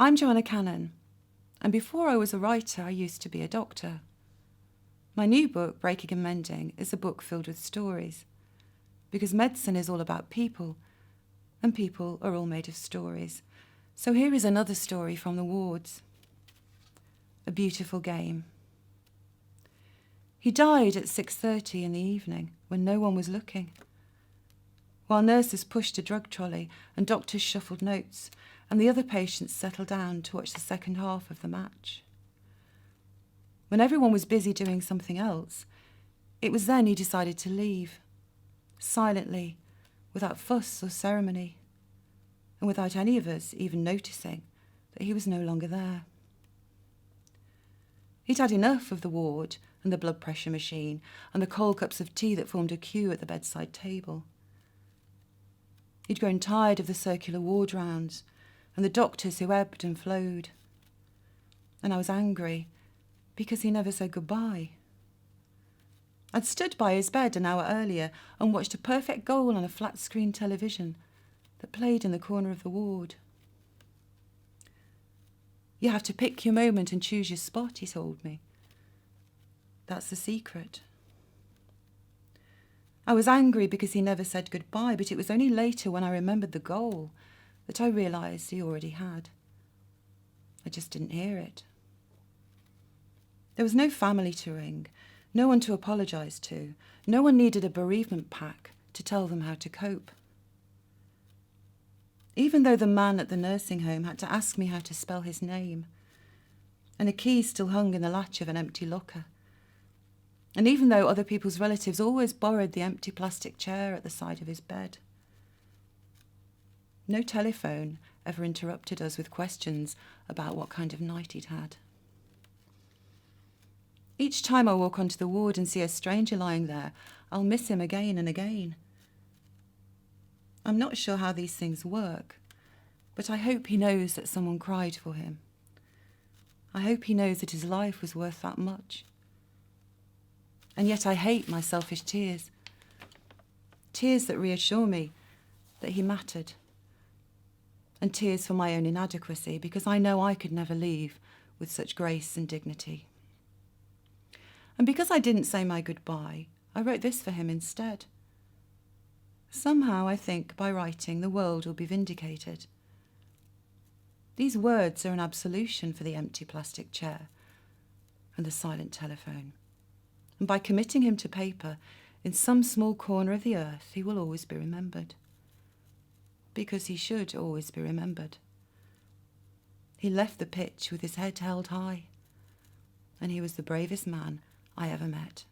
I'm Joanna Cannon, and before I was a writer, I used to be a doctor. My new book, Breaking Mending, is a book filled with stories, because medicine is all about people, and people are all made of stories. So here is another story from the wards. A beautiful game. He died at 6:30 in the evening when no one was looking. While nurses pushed a drug trolley and doctors shuffled notes and the other patients settled down to watch the second half of the match. When everyone was busy doing something else, it was then he decided to leave, silently, without fuss or ceremony, and without any of us even noticing that he was no longer there. He'd had enough of the ward and the blood pressure machine and the cold cups of tea that formed a queue at the bedside table. He'd grown tired of the circular ward rounds and the doctors who ebbed and flowed. And I was angry because he never said goodbye. I'd stood by his bed an hour earlier and watched a perfect goal on a flat-screen television that played in the corner of the ward. You have to pick your moment and choose your spot, he told me. That's the secret. I was angry because he never said goodbye, but it was only later when I remembered the goal that I realised he already had. I just didn't hear it. There was no family to ring, no one to apologise to, no one needed a bereavement pack to tell them how to cope. Even though the man at the nursing home had to ask me how to spell his name, and a key still hung in the latch of an empty locker, and even though other people's relatives always borrowed the empty plastic chair at the side of his bed. No telephone ever interrupted us with questions about what kind of night he'd had. Each time I walk onto the ward and see a stranger lying there, I'll miss him again and again. I'm not sure how these things work, but I hope he knows that someone cried for him. I hope he knows that his life was worth that much. And yet I hate my selfish tears. Tears that reassure me that he mattered. And tears for my own inadequacy, because I know I could never leave with such grace and dignity. And because I didn't say my goodbye, I wrote this for him instead. Somehow I think by writing the world will be vindicated. These words are an absolution for the empty plastic chair and the silent telephone. And by committing him to paper, in some small corner of the earth, he will always be remembered. Because he should always be remembered. He left the pitch with his head held high, and he was the bravest man I ever met.